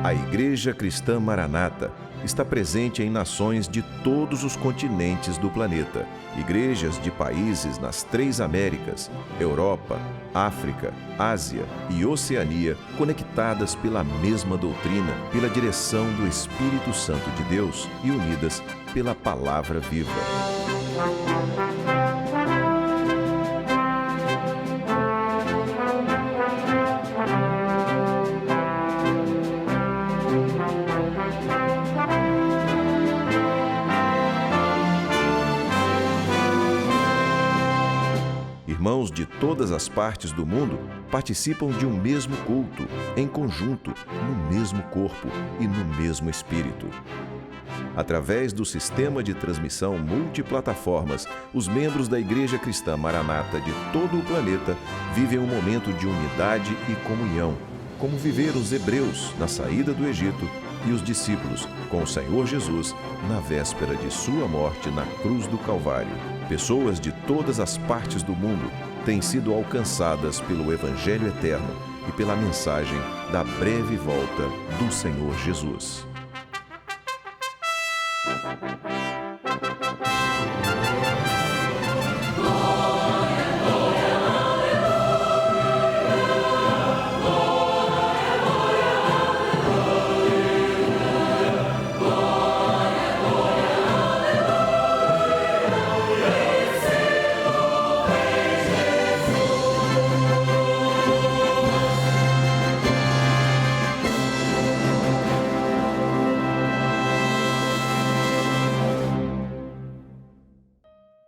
A Igreja Cristã Maranata está presente em nações de todos os continentes do planeta. Igrejas de países nas 3 Américas, Europa, África, Ásia e Oceania, conectadas pela mesma doutrina, pela direção do Espírito Santo de Deus e unidas pela Palavra Viva. Irmãos de todas as partes do mundo participam de um mesmo culto, em conjunto, no mesmo corpo e no mesmo espírito. Através do sistema de transmissão multiplataformas, os membros da Igreja Cristã Maranata de todo o planeta vivem um momento de unidade e comunhão, como viveram os hebreus na saída do Egito e os discípulos com o Senhor Jesus na véspera de sua morte na cruz do Calvário. Pessoas de todas as partes do mundo têm sido alcançadas pelo Evangelho eterno e pela mensagem da breve volta do Senhor Jesus.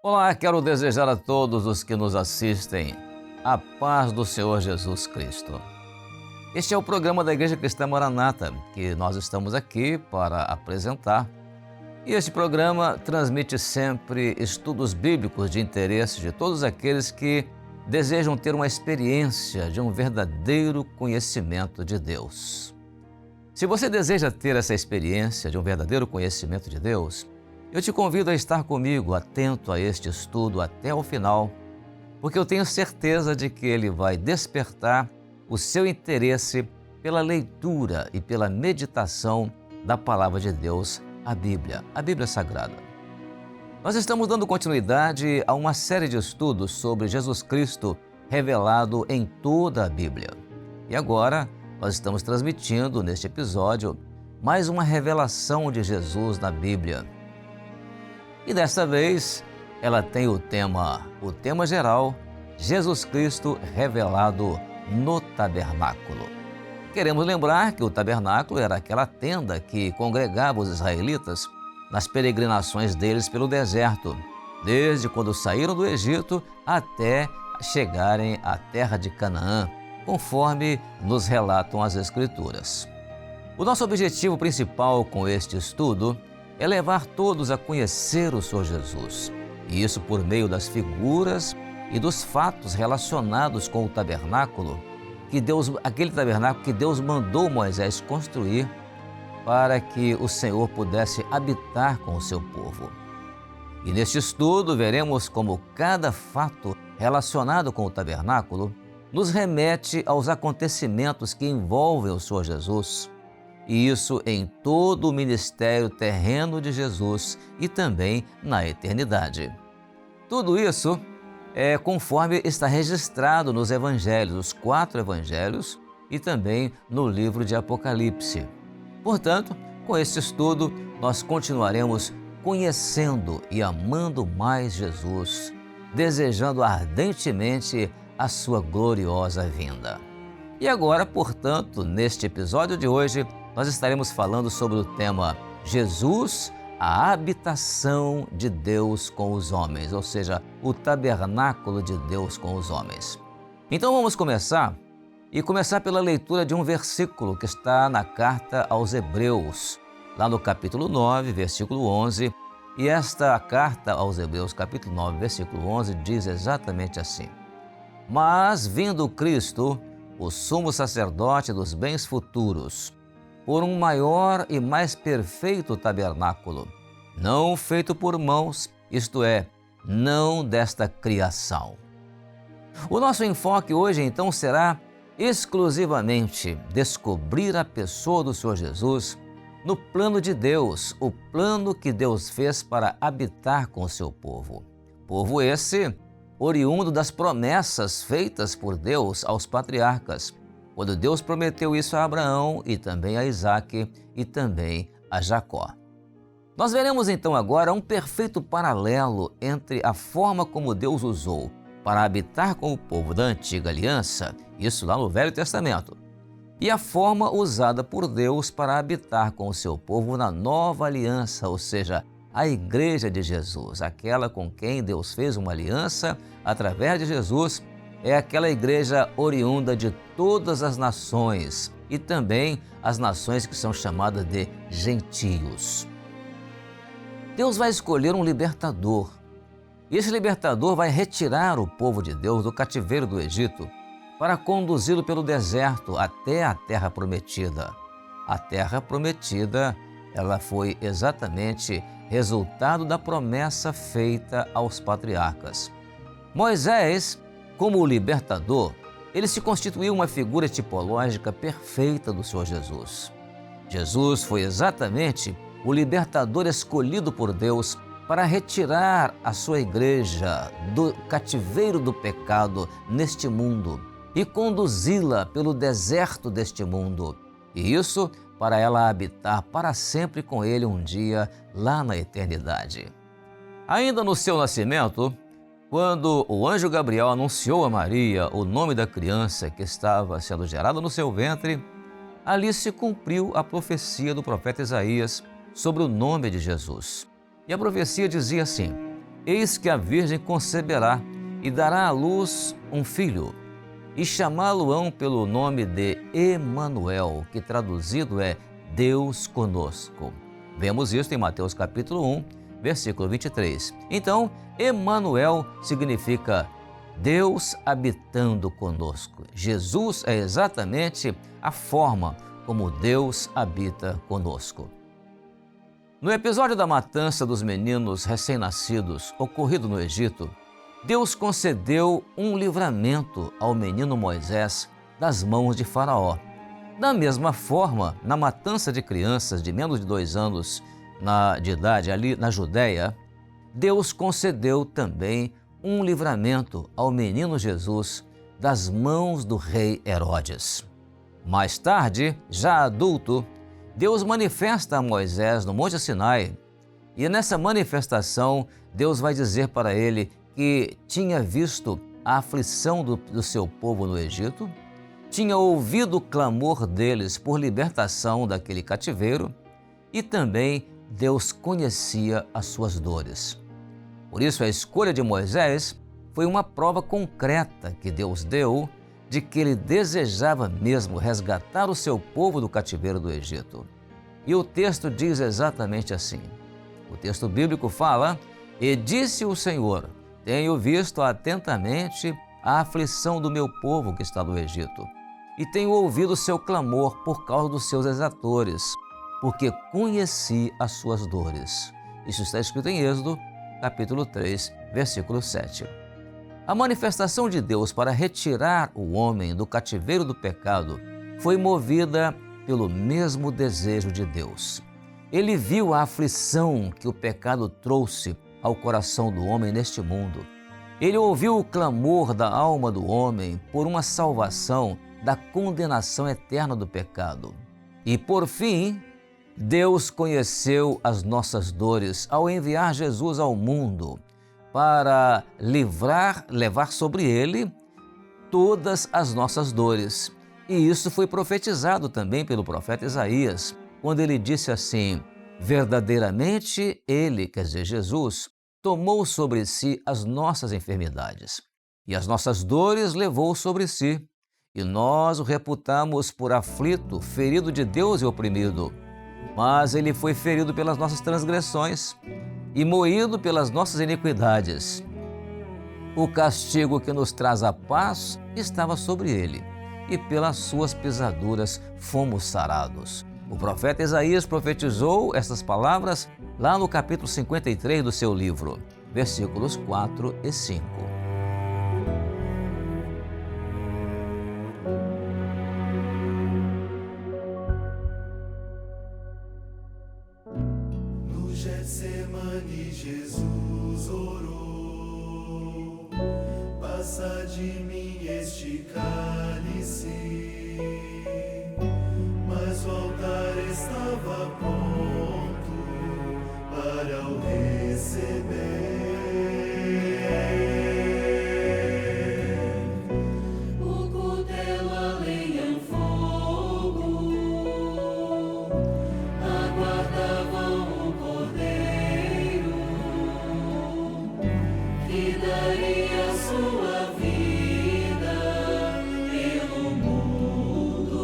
Olá, quero desejar a todos os que nos assistem a paz do Senhor Jesus Cristo. Este é o programa da Igreja Cristã Maranata, que nós estamos aqui para apresentar. E este programa transmite sempre estudos bíblicos de interesse de todos aqueles que desejam ter uma experiência de um verdadeiro conhecimento de Deus. Se você deseja ter essa experiência de um verdadeiro conhecimento de Deus, eu te convido a estar comigo, atento a este estudo até o final, porque eu tenho certeza de que ele vai despertar o seu interesse pela leitura e pela meditação da Palavra de Deus, a Bíblia Sagrada. Nós estamos dando continuidade a uma série de estudos sobre Jesus Cristo revelado em toda a Bíblia. E agora nós estamos transmitindo neste episódio mais uma revelação de Jesus na Bíblia. E desta vez, ela tem o tema geral, Jesus Cristo revelado no tabernáculo. Queremos lembrar que o tabernáculo era aquela tenda que congregava os israelitas nas peregrinações deles pelo deserto, desde quando saíram do Egito até chegarem à terra de Canaã, conforme nos relatam as Escrituras. O nosso objetivo principal com este estudo é levar todos a conhecer o Senhor Jesus, e isso por meio das figuras e dos fatos relacionados com o tabernáculo, aquele tabernáculo que Deus mandou Moisés construir para que o Senhor pudesse habitar com o seu povo. E neste estudo veremos como cada fato relacionado com o tabernáculo nos remete aos acontecimentos que envolvem o Senhor Jesus, e isso em todo o ministério terreno de Jesus e também na eternidade. Tudo isso é conforme está registrado nos evangelhos, os 4 evangelhos e também no livro de Apocalipse. Portanto, com este estudo, nós continuaremos conhecendo e amando mais Jesus, desejando ardentemente a sua gloriosa vinda. E agora, portanto, neste episódio de hoje, nós estaremos falando sobre o tema Jesus, a habitação de Deus com os homens, ou seja, o tabernáculo de Deus com os homens. Então vamos começar pela leitura de um versículo que está na carta aos Hebreus, lá no capítulo 9, versículo 11, e esta carta aos Hebreus, capítulo 9, versículo 11, diz exatamente assim: Mas vindo Cristo, o sumo sacerdote dos bens futuros, por um maior e mais perfeito tabernáculo, não feito por mãos, isto é, não desta criação. O nosso enfoque hoje, então, será exclusivamente descobrir a pessoa do Senhor Jesus no plano de Deus, o plano que Deus fez para habitar com o seu povo. Povo esse oriundo das promessas feitas por Deus aos patriarcas, quando Deus prometeu isso a Abraão e também a Isaque e também a Jacó. Nós veremos então agora um perfeito paralelo entre a forma como Deus usou para habitar com o povo da antiga aliança, isso lá no Velho Testamento, e a forma usada por Deus para habitar com o seu povo na nova aliança, ou seja, a Igreja de Jesus, aquela com quem Deus fez uma aliança através de Jesus, é aquela igreja oriunda de todas as nações e também as nações que são chamadas de gentios. Deus vai escolher um libertador. E esse libertador vai retirar o povo de Deus do cativeiro do Egito para conduzi-lo pelo deserto até a terra prometida. A terra prometida, ela foi exatamente resultado da promessa feita aos patriarcas. Moisés, como o libertador, ele se constituiu uma figura tipológica perfeita do Senhor Jesus. Jesus foi exatamente o libertador escolhido por Deus para retirar a sua igreja do cativeiro do pecado neste mundo e conduzi-la pelo deserto deste mundo. E isso para ela habitar para sempre com ele um dia lá na eternidade. Ainda no seu nascimento, quando o anjo Gabriel anunciou a Maria o nome da criança que estava sendo gerada no seu ventre, ali se cumpriu a profecia do profeta Isaías sobre o nome de Jesus. E a profecia dizia assim: eis que a Virgem conceberá e dará à luz um filho, e chamá-lo-ão pelo nome de Emanuel, que traduzido é Deus conosco. Vemos isso em Mateus capítulo 1, versículo 23. Então, Emanuel significa Deus habitando conosco. Jesus é exatamente a forma como Deus habita conosco. No episódio da matança dos meninos recém-nascidos, ocorrido no Egito, Deus concedeu um livramento ao menino Moisés das mãos de Faraó. Da mesma forma, na matança de crianças de menos de 2 anos de idade ali na Judéia, Deus concedeu também um livramento ao menino Jesus das mãos do rei Herodes. Mais tarde, já adulto, Deus manifesta a Moisés no Monte Sinai, e nessa manifestação Deus vai dizer para ele que tinha visto a aflição do seu povo no Egito, tinha ouvido o clamor deles por libertação daquele cativeiro e também Deus conhecia as suas dores. Por isso, a escolha de Moisés foi uma prova concreta que Deus deu de que ele desejava mesmo resgatar o seu povo do cativeiro do Egito. E o texto diz exatamente assim. O texto bíblico fala: e disse o Senhor, tenho visto atentamente a aflição do meu povo que está no Egito, e tenho ouvido o seu clamor por causa dos seus exatores, porque conheci as suas dores. Isso está escrito em Êxodo, capítulo 3, versículo 7. A manifestação de Deus para retirar o homem do cativeiro do pecado foi movida pelo mesmo desejo de Deus. Ele viu a aflição que o pecado trouxe ao coração do homem neste mundo. Ele ouviu o clamor da alma do homem por uma salvação da condenação eterna do pecado. E, por fim, Deus conheceu as nossas dores ao enviar Jesus ao mundo para levar sobre ele todas as nossas dores. E isso foi profetizado também pelo profeta Isaías, quando ele disse assim: verdadeiramente ele, quer dizer, Jesus, tomou sobre si as nossas enfermidades e as nossas dores levou sobre si, e nós o reputamos por aflito, ferido de Deus e oprimido. Mas ele foi ferido pelas nossas transgressões e moído pelas nossas iniquidades. O castigo que nos traz a paz estava sobre ele, e pelas suas pisaduras fomos sarados. O profeta Isaías profetizou essas palavras lá no capítulo 53 do seu livro, versículos 4 e 5. Getsemane Jesus orou, passa de mim este cálice, mas o altar estava pronto para o receber. O cutelo, a lenha, o fogo aguardavam o Cordeiro que daria sua vida pelo mundo.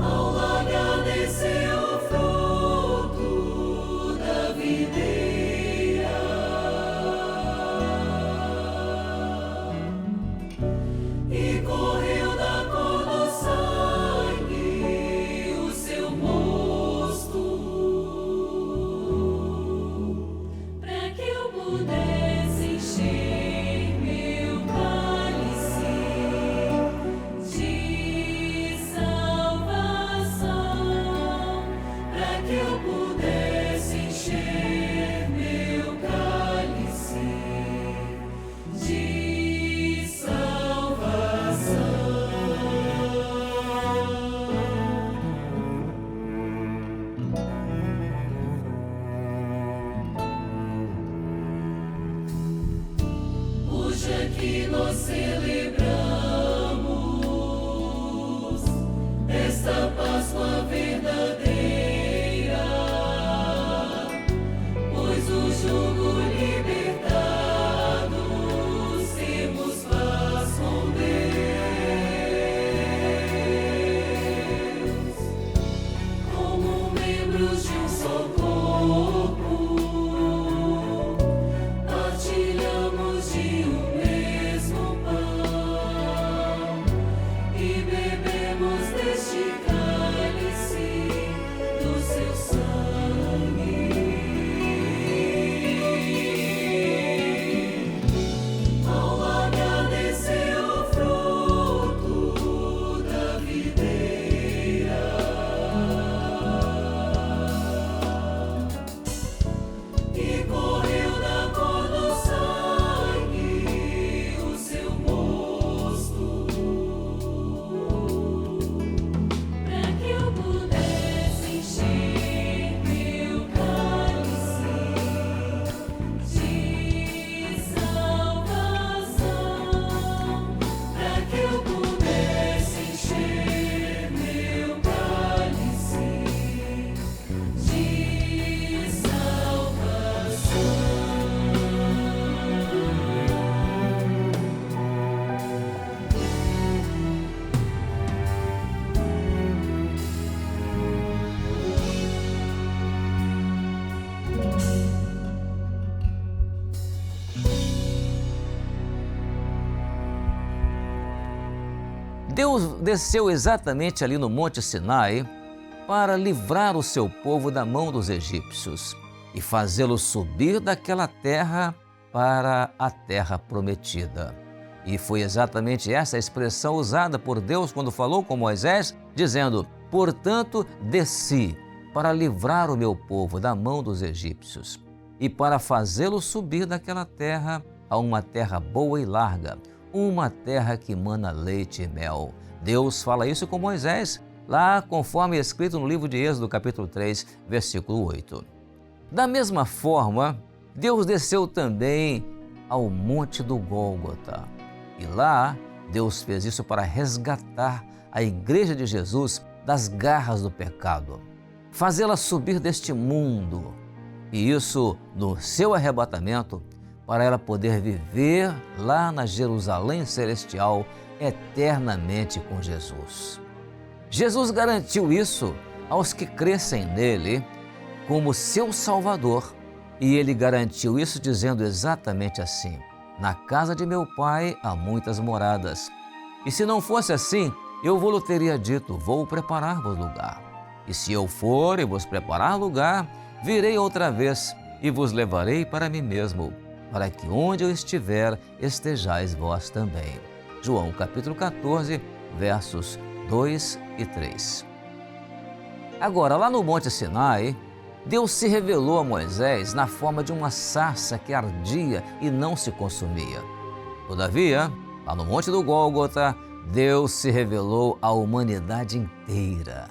Ao largar desceu o fruto da videira e correu da cor do sangue o seu mosto, para que eu pudesse encher meu cálice de salvação, para que eu pudesse encher meu cálice de salvação. Hoje aqui nós celebramos esta Páscoa verdadeira, pois o jugo libertado temos paz com Deus, como membros de um só corpo, partilhamos de um mesmo pão e bebemos deste cálice do seu sangue. Ao largar desceu o fruto da videira e correu da cor do sangue o seu mosto, para que eu pudesse encher meu cálice de salvação, para que eu pudesse encher meu cálice de salvação. Deus desceu exatamente ali no Monte Sinai para livrar o seu povo da mão dos egípcios e fazê-lo subir daquela terra para a terra prometida. E foi exatamente essa expressão usada por Deus quando falou com Moisés, dizendo: portanto, desci para livrar o meu povo da mão dos egípcios e para fazê-lo subir daquela terra a uma terra boa e larga, uma terra que mana leite e mel. Deus fala isso com Moisés, lá conforme escrito no livro de Êxodo, capítulo 3, versículo 8. Da mesma forma, Deus desceu também ao Monte do Gólgota. E lá, Deus fez isso para resgatar a Igreja de Jesus das garras do pecado, fazê-la subir deste mundo, e isso no seu arrebatamento, para ela poder viver lá na Jerusalém celestial eternamente com Jesus. Jesus garantiu isso aos que crescem nele como seu Salvador, e ele garantiu isso dizendo exatamente assim: na casa de meu Pai há muitas moradas, e se não fosse assim, eu vou-lhe teria dito: vou preparar-vos lugar. E se eu for e vos preparar lugar, virei outra vez e vos levarei para mim mesmo, para que onde eu estiver, estejais vós também. João capítulo 14, versos 2 e 3. Agora, lá no Monte Sinai, Deus se revelou a Moisés na forma de uma sarça que ardia e não se consumia. Todavia, lá no Monte do Gólgota, Deus se revelou à humanidade inteira.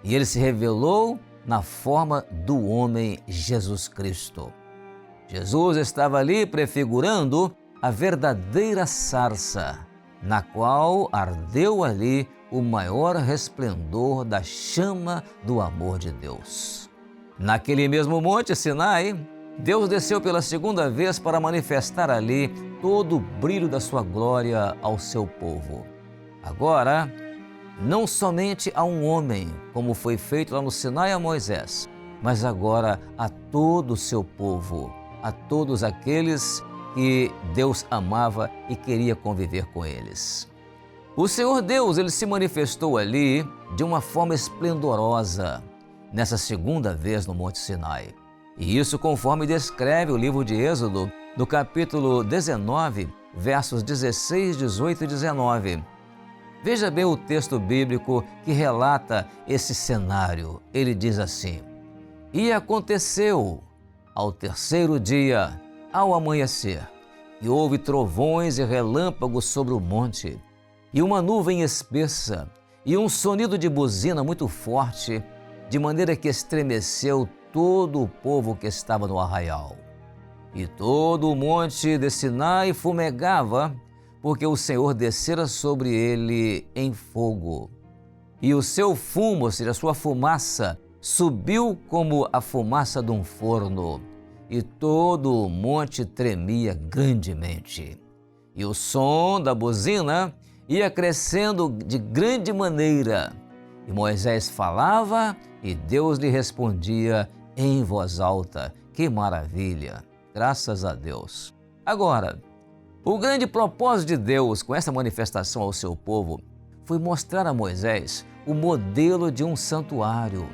E Ele se revelou na forma do homem Jesus Cristo. Jesus estava ali prefigurando a verdadeira sarça, na qual ardeu ali o maior resplendor da chama do amor de Deus. Naquele mesmo Monte Sinai, Deus desceu pela segunda vez para manifestar ali todo o brilho da sua glória ao seu povo. Agora, não somente a um homem, como foi feito lá no Sinai a Moisés, mas agora a todo o seu povo, a todos aqueles que Deus amava e queria conviver com eles. O Senhor Deus, Ele se manifestou ali de uma forma esplendorosa nessa segunda vez no Monte Sinai. E isso conforme descreve o livro de Êxodo, no capítulo 19, versos 16, 18 e 19. Veja bem o texto bíblico que relata esse cenário. Ele diz assim: E aconteceu ao terceiro dia, ao amanhecer, que houve trovões e relâmpagos sobre o monte, e uma nuvem espessa, e um sonido de buzina muito forte, de maneira que estremeceu todo o povo que estava no arraial. E todo o monte de Sinai fumegava, porque o Senhor descera sobre ele em fogo. E o seu fumo, ou seja, a sua fumaça, subiu como a fumaça de um forno, e todo o monte tremia grandemente. E o som da buzina ia crescendo de grande maneira. E Moisés falava e Deus lhe respondia em voz alta. Que maravilha! Graças a Deus. Agora, o grande propósito de Deus com essa manifestação ao seu povo foi mostrar a Moisés o modelo de um santuário.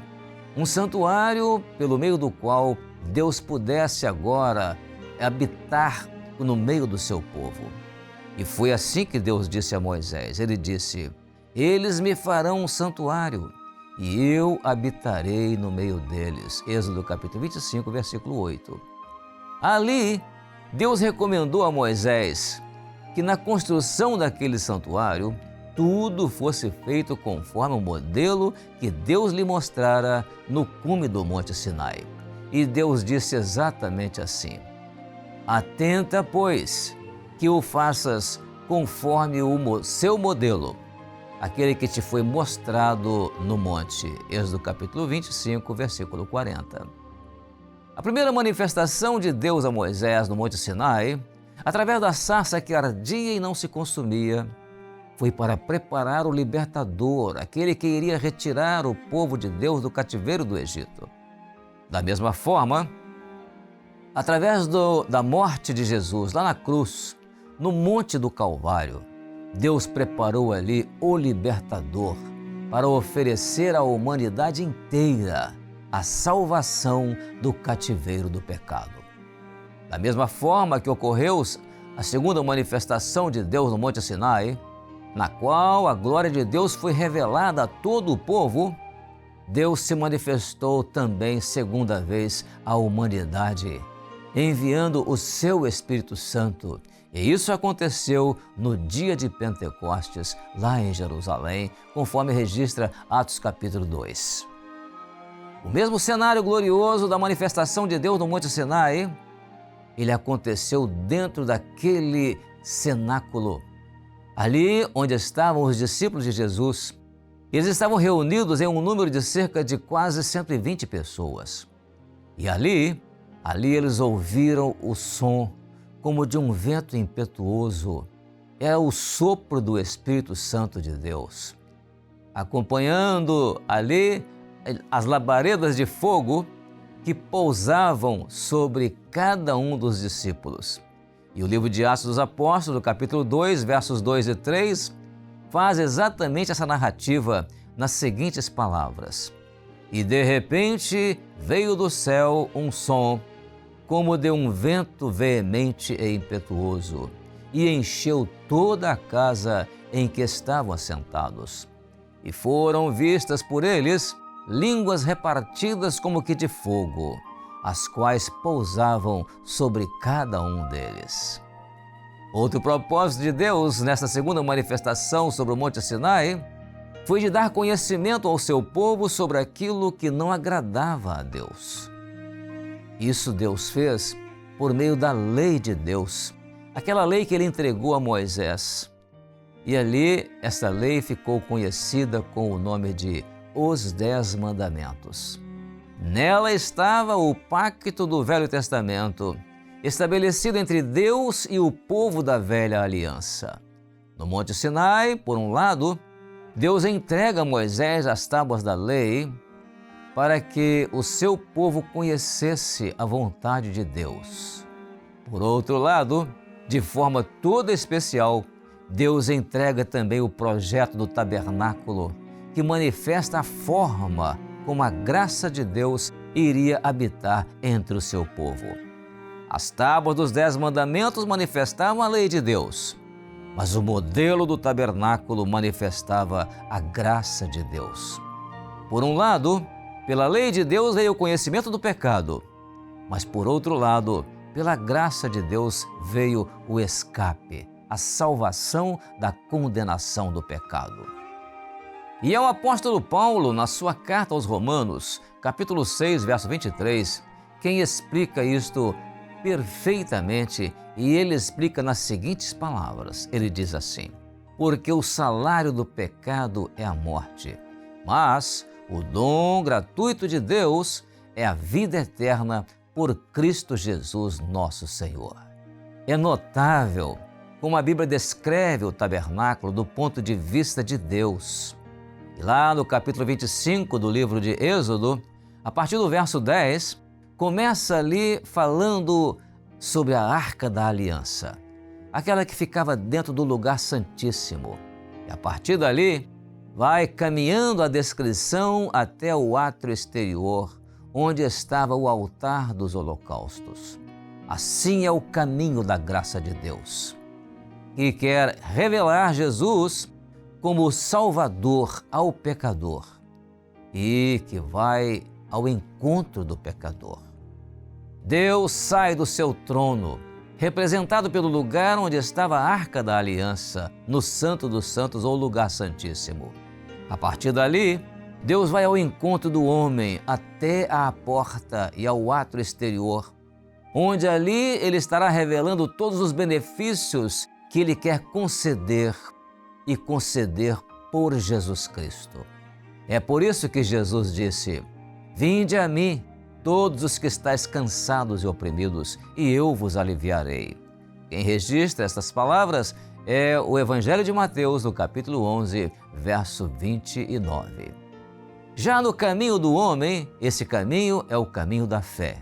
Um santuário pelo meio do qual Deus pudesse agora habitar no meio do seu povo. E foi assim que Deus disse a Moisés. Ele disse: Eles me farão um santuário e eu habitarei no meio deles. Êxodo capítulo 25, versículo 8. Ali, Deus recomendou a Moisés que na construção daquele santuário tudo fosse feito conforme o modelo que Deus lhe mostrara no cume do Monte Sinai. E Deus disse exatamente assim: Atenta, pois, que o faças conforme o seu modelo, aquele que te foi mostrado no monte. Êxodo capítulo 25, versículo 40. A primeira manifestação de Deus a Moisés no Monte Sinai, através da sarça que ardia e não se consumia, foi para preparar o libertador, aquele que iria retirar o povo de Deus do cativeiro do Egito. Da mesma forma, através da morte de Jesus lá na cruz, no Monte do Calvário, Deus preparou ali o libertador para oferecer à humanidade inteira a salvação do cativeiro do pecado. Da mesma forma que ocorreu a segunda manifestação de Deus no Monte Sinai, na qual a glória de Deus foi revelada a todo o povo, Deus se manifestou também segunda vez à humanidade, enviando o seu Espírito Santo. E isso aconteceu no dia de Pentecostes, lá em Jerusalém, conforme registra Atos capítulo 2. O mesmo cenário glorioso da manifestação de Deus no Monte Sinai, ele aconteceu dentro daquele cenáculo, ali onde estavam os discípulos de Jesus. Eles estavam reunidos em um número de cerca de quase 120 pessoas. E ali eles ouviram o som como de um vento impetuoso. Era o sopro do Espírito Santo de Deus. Acompanhando ali as labaredas de fogo que pousavam sobre cada um dos discípulos. E o livro de Atos dos Apóstolos, capítulo 2, versos 2 e 3, faz exatamente essa narrativa nas seguintes palavras: E de repente veio do céu um som, como de um vento veemente e impetuoso, e encheu toda a casa em que estavam assentados. E foram vistas por eles línguas repartidas como que de fogo, as quais pousavam sobre cada um deles. Outro propósito de Deus nesta segunda manifestação sobre o Monte Sinai foi de dar conhecimento ao seu povo sobre aquilo que não agradava a Deus. Isso Deus fez por meio da lei de Deus, aquela lei que ele entregou a Moisés. E ali, essa lei ficou conhecida com o nome de Os 10 Mandamentos. Nela estava o pacto do Velho Testamento, estabelecido entre Deus e o povo da velha aliança. No Monte Sinai, por um lado, Deus entrega a Moisés as tábuas da lei para que o seu povo conhecesse a vontade de Deus. Por outro lado, de forma toda especial, Deus entrega também o projeto do tabernáculo, que manifesta a forma como a graça de Deus iria habitar entre o seu povo. As tábuas dos 10 mandamentos manifestavam a lei de Deus, mas o modelo do tabernáculo manifestava a graça de Deus. Por um lado, pela lei de Deus veio o conhecimento do pecado, mas por outro lado, pela graça de Deus veio o escape, a salvação da condenação do pecado. E é o apóstolo Paulo, na sua carta aos Romanos, capítulo 6, verso 23, quem explica isto perfeitamente, e ele explica nas seguintes palavras. Ele diz assim: porque o salário do pecado é a morte, mas o dom gratuito de Deus é a vida eterna por Cristo Jesus, nosso Senhor. É notável como a Bíblia descreve o tabernáculo do ponto de vista de Deus. E lá no capítulo 25 do livro de Êxodo, a partir do verso 10, começa ali falando sobre a Arca da Aliança, aquela que ficava dentro do lugar santíssimo. E a partir dali, vai caminhando a descrição até o átrio exterior, onde estava o altar dos holocaustos. Assim é o caminho da graça de Deus, que quer revelar Jesus como o Salvador ao pecador e que vai ao encontro do pecador. Deus sai do seu trono, representado pelo lugar onde estava a Arca da Aliança, no Santo dos Santos ou lugar santíssimo. A partir dali, Deus vai ao encontro do homem até à porta e ao átrio exterior, onde ali ele estará revelando todos os benefícios que ele quer conceder e conceder por Jesus Cristo. É por isso que Jesus disse: vinde a mim, todos os que estáis cansados e oprimidos, e eu vos aliviarei. Quem registra estas palavras é o Evangelho de Mateus, no capítulo 11, verso 29. Já no caminho do homem, esse caminho é o caminho da fé.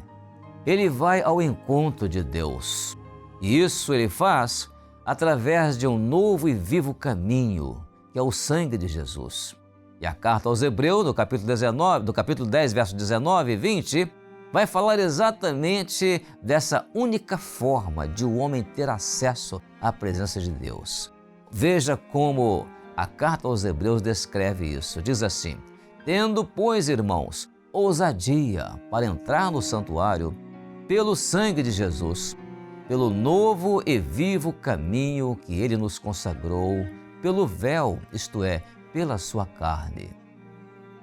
Ele vai ao encontro de Deus. E isso ele faz através de um novo e vivo caminho, que é o sangue de Jesus. E a carta aos Hebreus, do capítulo 10, versos 19 e 20, vai falar exatamente dessa única forma de o homem ter acesso à presença de Deus. Veja como a carta aos Hebreus descreve isso. Diz assim: tendo, pois, irmãos, ousadia para entrar no santuário pelo sangue de Jesus, pelo novo e vivo caminho que ele nos consagrou, pelo véu, isto é, pela sua carne.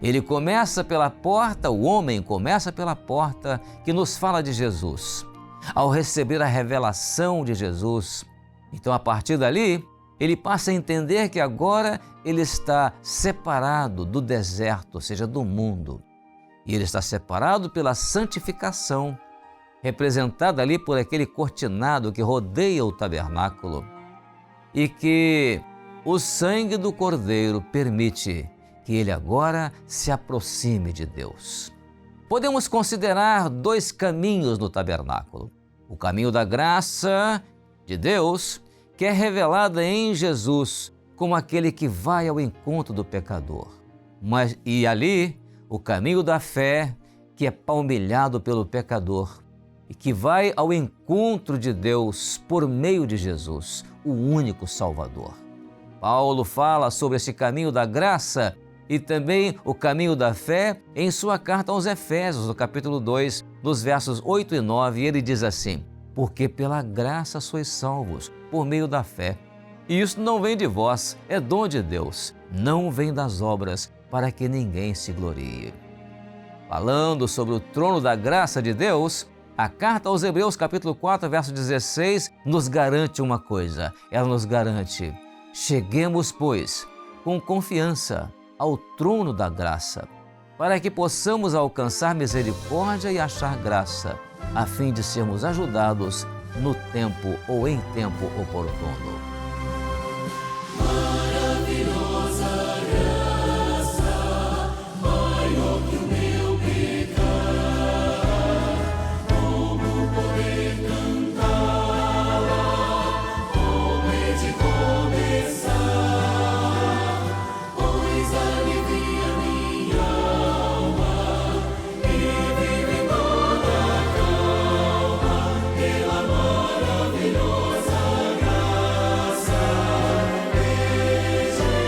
Ele começa pela porta, o homem começa pela porta que nos fala de Jesus. Ao receber a revelação de Jesus, então a partir dali, ele passa a entender que agora ele está separado do deserto, ou seja, do mundo. E ele está separado pela santificação, representada ali por aquele cortinado que rodeia o tabernáculo, e que o sangue do Cordeiro permite que ele agora se aproxime de Deus. Podemos considerar dois caminhos no tabernáculo: o caminho da graça de Deus, que é revelada em Jesus como aquele que vai ao encontro do pecador. E ali, o caminho da fé, que é palmilhado pelo pecador e que vai ao encontro de Deus por meio de Jesus, o único Salvador. Paulo fala sobre esse caminho da graça e também o caminho da fé em sua carta aos Efésios, no capítulo 2, nos versos 8 e 9, ele diz assim: porque pela graça sois salvos, por meio da fé. E isso não vem de vós, é dom de Deus, não vem das obras, para que ninguém se glorie. Falando sobre o trono da graça de Deus, a carta aos Hebreus, capítulo 4, verso 16, nos garante uma coisa. Ela nos garante: cheguemos, pois, com confiança ao trono da graça, para que possamos alcançar misericórdia e achar graça, a fim de sermos ajudados no tempo ou em tempo oportuno. Maravilhosa graça, maior que o meu pecar, como poder cantá-la, como é de começar, pois alivia minha alma e vive em toda calma, pela maravilhosa graça de Jesus.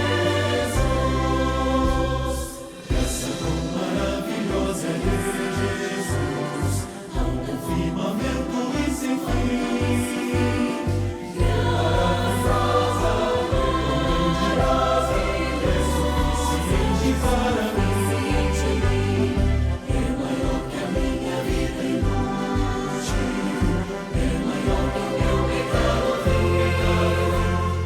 Graça tão maravilhosa de Jesus, há um firmamento e sem fim. Graça grandiosa é suficiente para mim. É maior que a minha vida inútil, é maior que o meu pecado vil.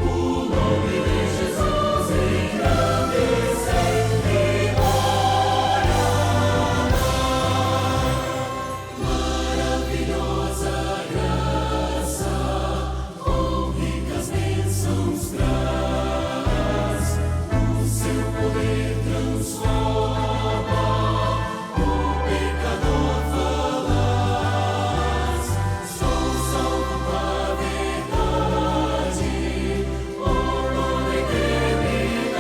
O nome de Jesus engrandece e ora. Maravilhosa graça, com ricas bênçãos traz, o seu poder transforma o pecador falaz. Sou salvo com a verdade, por toda a eternidade,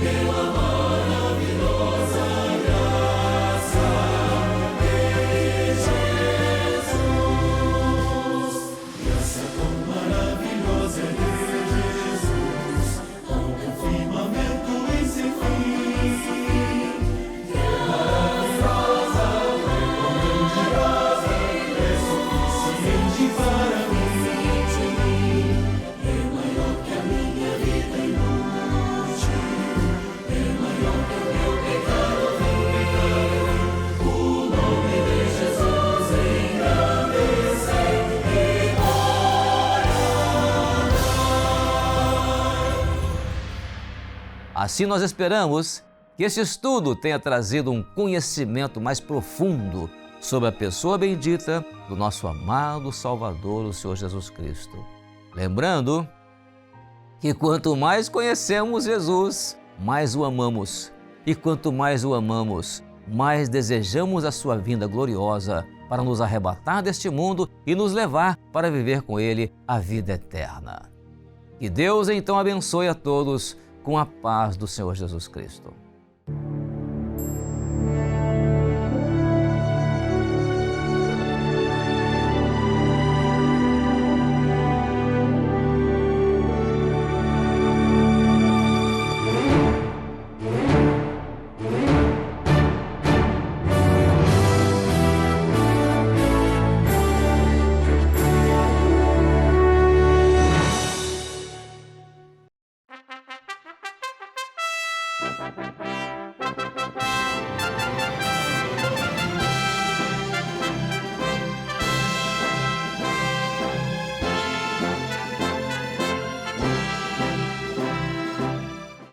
pela maravilhosa graça de Jesus. Graça tão maravilhosa de Jesus, há um firmamento e sem fim. Graça grandiosa é suficiente para mim. É maior que a minha vida inútil, é maior que o meu pecado vil. O nome de Jesus engrandece e Assim nós esperamos que esse estudo tenha trazido um conhecimento mais profundo sobre a pessoa bendita do nosso amado Salvador, o Senhor Jesus Cristo. Lembrando que quanto mais conhecemos Jesus, mais o amamos. E quanto mais o amamos, mais desejamos a sua vinda gloriosa para nos arrebatar deste mundo e nos levar para viver com Ele a vida eterna. Que Deus então abençoe a todos com a paz do Senhor Jesus Cristo.